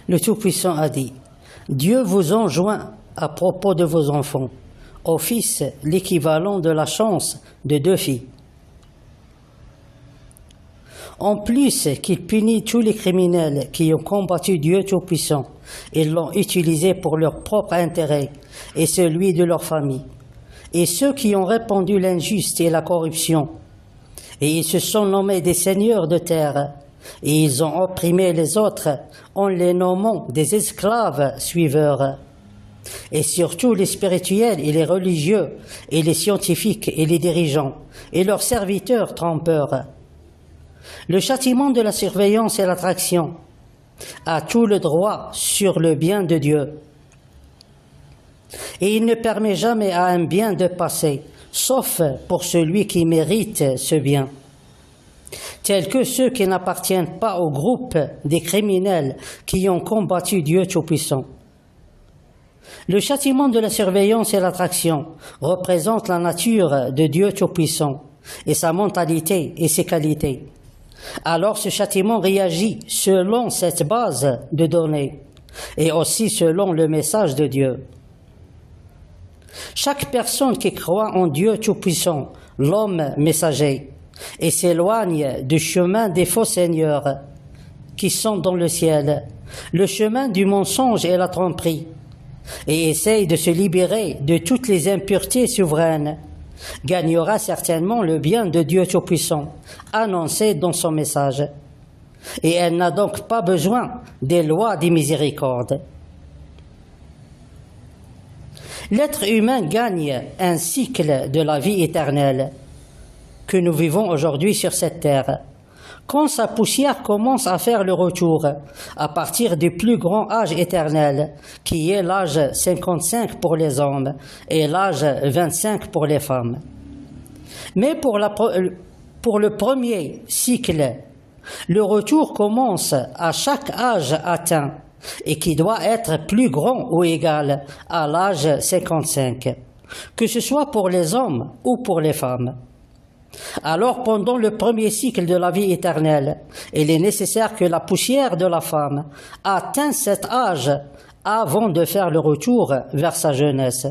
Le Tout-Puissant a dit, « Dieu vous enjoint à propos de vos enfants, aux fils l'équivalent de la chance de 2 filles. En plus qu'il punit tous les criminels qui ont combattu Dieu Tout-Puissant et l'ont utilisé pour leur propre intérêt et celui de leur famille, et ceux qui ont répandu l'injuste et la corruption, et ils se sont nommés des seigneurs de terre, et ils ont opprimé les autres en les nommant des esclaves suiveurs, et surtout les spirituels et les religieux, et les scientifiques et les dirigeants, et leurs serviteurs trompeurs. Le châtiment de la surveillance et l'attraction a tout le droit sur le bien de Dieu. Et il ne permet jamais à un bien de passer, sauf pour celui qui mérite ce bien, tels que ceux qui n'appartiennent pas au groupe des criminels qui ont combattu Dieu Tout-Puissant. Le châtiment de la surveillance et l'attraction représente la nature de Dieu Tout-Puissant et sa mentalité et ses qualités. Alors ce châtiment réagit selon cette base de données et aussi selon le message de Dieu. Chaque personne qui croit en Dieu Tout-Puissant, l'homme messager, et s'éloigne du chemin des faux seigneurs qui sont dans le ciel, le chemin du mensonge et la tromperie, et essaye de se libérer de toutes les impuretés souveraines, gagnera certainement le bien de Dieu Tout-Puissant, annoncé dans son message. Et elle n'a donc pas besoin des lois des miséricordes. L'être humain gagne un cycle de la vie éternelle que nous vivons aujourd'hui sur cette terre, quand sa poussière commence à faire le retour à partir du plus grand âge éternel, qui est l'âge 55 pour les hommes et l'âge 25 pour les femmes. Mais pour le premier cycle, le retour commence à chaque âge atteint et qui doit être plus grand ou égal à l'âge 55, que ce soit pour les hommes ou pour les femmes. Alors, pendant le premier cycle de la vie éternelle, il est nécessaire que la poussière de la femme atteigne cet âge avant de faire le retour vers sa jeunesse.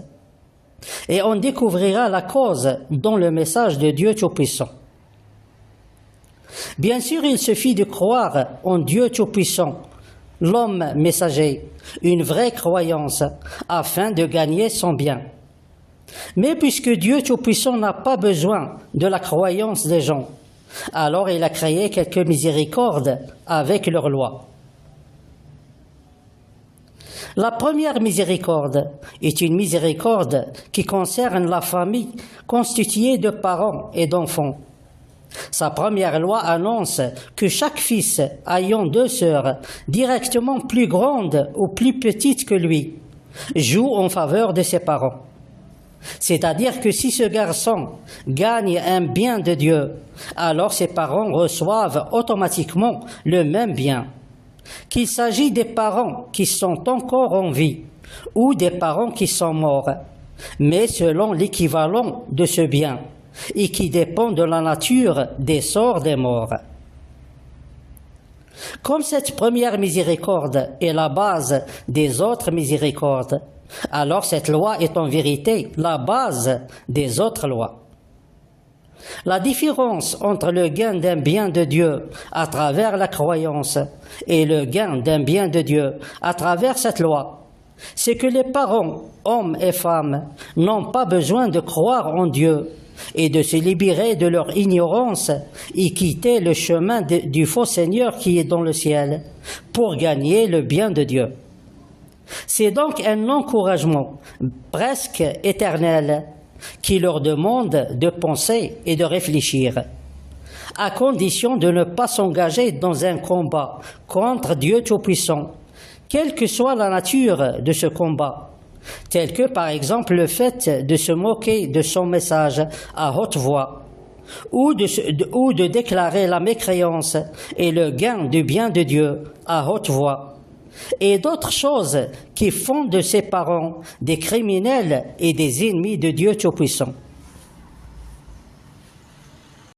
Et on découvrira la cause dans le message de Dieu Tout-Puissant. Bien sûr, il suffit de croire en Dieu Tout-Puissant, l'homme messager, une vraie croyance, afin de gagner son bien. Mais puisque Dieu Tout-Puissant n'a pas besoin de la croyance des gens, alors il a créé quelques miséricordes avec leurs lois. La première miséricorde est une miséricorde qui concerne la famille constituée de parents et d'enfants. Sa première loi annonce que chaque fils ayant 2 sœurs directement plus grandes ou plus petites que lui joue en faveur de ses parents. C'est-à-dire que si ce garçon gagne un bien de Dieu, alors ses parents reçoivent automatiquement le même bien. Qu'il s'agit des parents qui sont encore en vie ou des parents qui sont morts, mais selon l'équivalent de ce bien et qui dépend de la nature des sorts des morts. Comme cette première miséricorde est la base des autres miséricordes, alors cette loi est en vérité la base des autres lois. La différence entre le gain d'un bien de Dieu à travers la croyance et le gain d'un bien de Dieu à travers cette loi, c'est que les parents, hommes et femmes, n'ont pas besoin de croire en Dieu et de se libérer de leur ignorance et quitter le chemin du faux Seigneur qui est dans le ciel pour gagner le bien de Dieu. C'est donc un encouragement presque éternel qui leur demande de penser et de réfléchir, à condition de ne pas s'engager dans un combat contre Dieu Tout-Puissant, quelle que soit la nature de ce combat, tel que par exemple le fait de se moquer de son message à haute voix, ou de déclarer la mécréance et le gain du bien de Dieu à haute voix, et d'autres choses qui font de ses parents des criminels et des ennemis de Dieu Tout-Puissant.